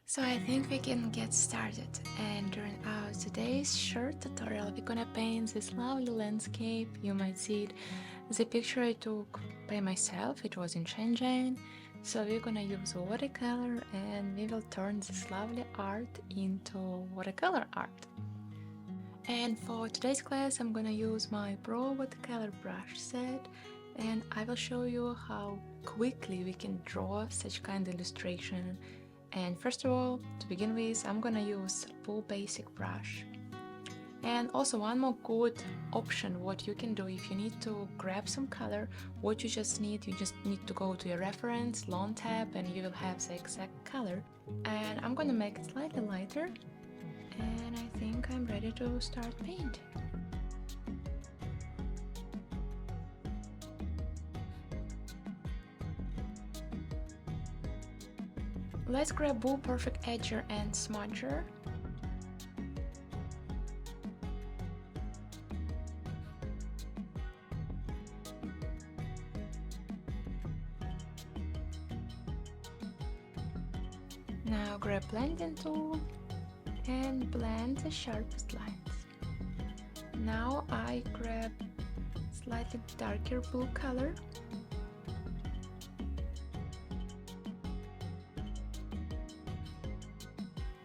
So I think we can get started, and during our today's short tutorial we're gonna paint this lovely landscape. You might see it, the picture I took by myself, it was in Shenzhen. So we're gonna use watercolor and we will turn this lovely art into watercolor art. And for today's class I'm gonna use my Pro watercolor brush set, and I will show you how quickly we can draw such kind of illustration. And first of all, to begin with, I'm gonna use full basic brush. And also one more good option what you can do if you need to grab some color, what you just need to go to your reference, long tab, and you will have the exact color. And I'm gonna make it slightly lighter, and I think I'm ready to start painting. Let's grab Boo Perfect Edger and Smudger. Now grab blending tool and blend the sharpest lines. Now I grab slightly darker blue color.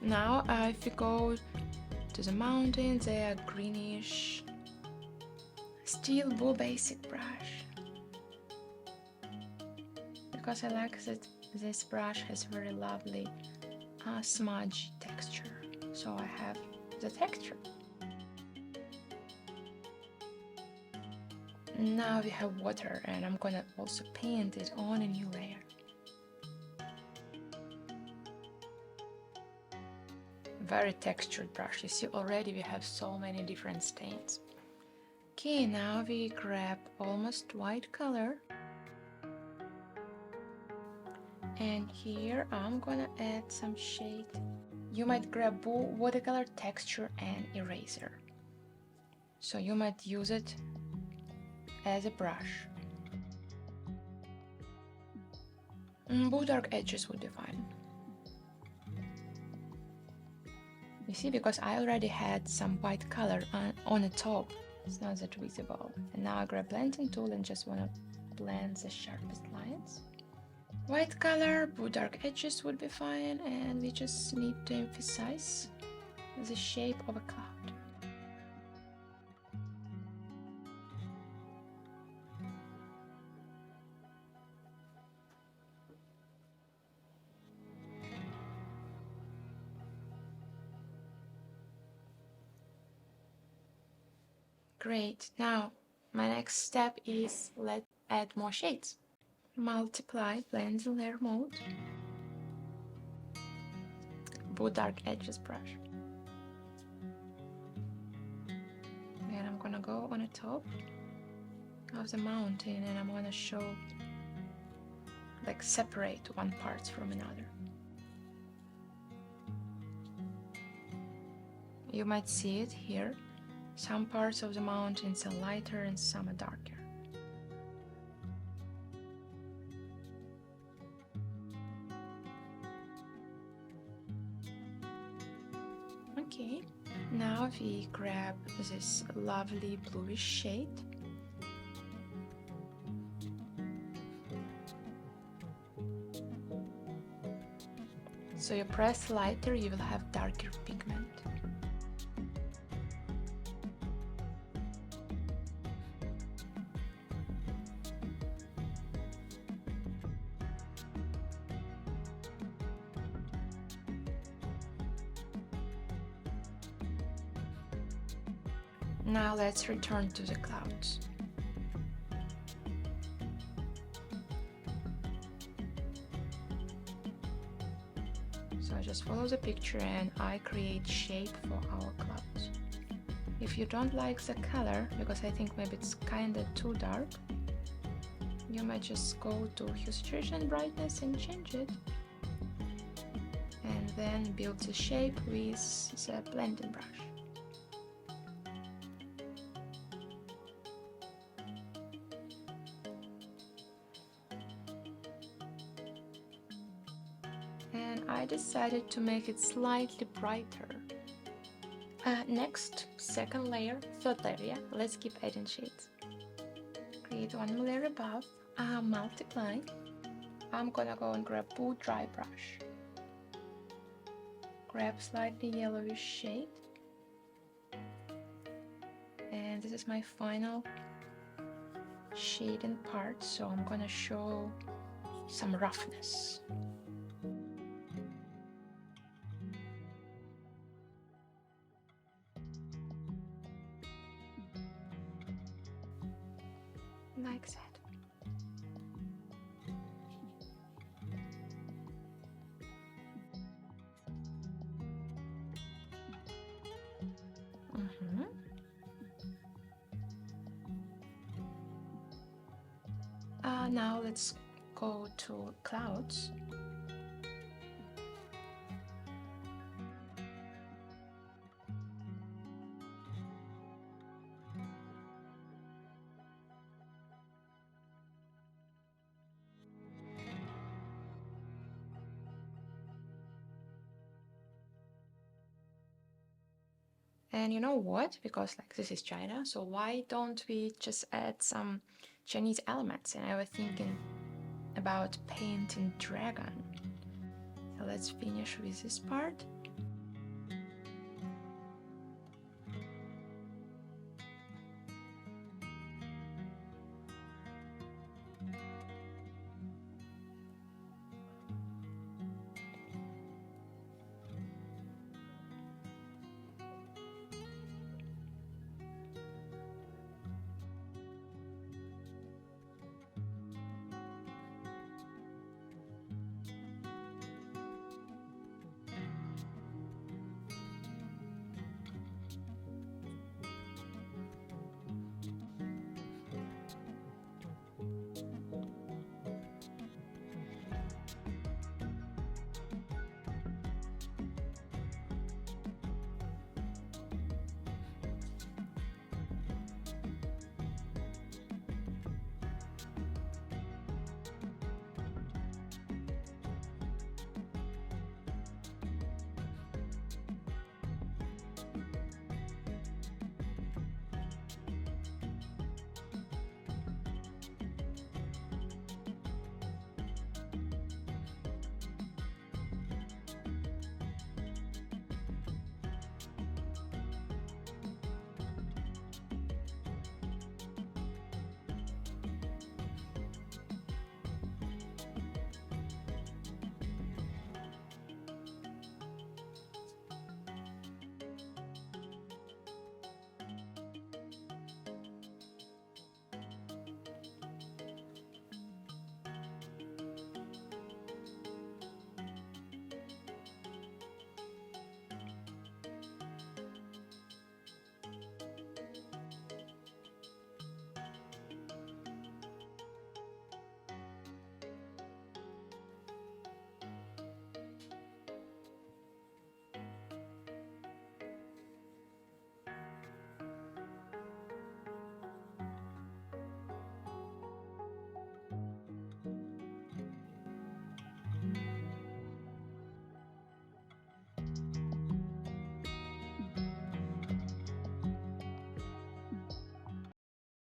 Now if we go to the mountains, they are greenish. Still Blue basic brush, because I like that this brush has very lovely smudge texture, so I have the texture. Now we have water, and I'm gonna also paint it on a new layer. Very textured brush. You see already we have so many different stains. Okay, now we grab almost white color, and here I'm gonna add some shade. You might grab Boo watercolor texture and eraser, so you might use it as a brush. Boo dark edges would be fine. You see, because I already had some white color on the top, it's not that visible. And now I grab blending tool and just want to blend the sharpest lines. White color, Boo dark edges would be fine, and we just need to emphasize the shape of a cloud. Great, now my next step is let's add more shades. Multiply blending layer mode, Boo dark edges brush, and I'm gonna go on the top of the mountain, and I'm gonna show, like, separate one part from another. You might see it here. Some parts of the mountains are lighter and some are darker. Okay, now we grab this lovely bluish shade. So you press lighter, you will have darker pigment. Now let's return to the clouds. So I just follow the picture and I create shape for our clouds. If you don't like the color, because I think maybe it's kinda too dark, you might just go to hue, saturation, and brightness and change it. And then build the shape with the blending brush. and I decided to make it slightly brighter. Next, second layer, third layer, yeah, let's keep adding shades. Create one layer above, multiply. I'm gonna go and grab Boo dry brush. Grab slightly yellowish shade. And this is my final shading part, so I'm gonna show some roughness. Like that. Now let's go to clouds. And you know what? Because like this is China, so why don't we just add some Chinese elements? And I was thinking about painting dragon. So let's finish with this part.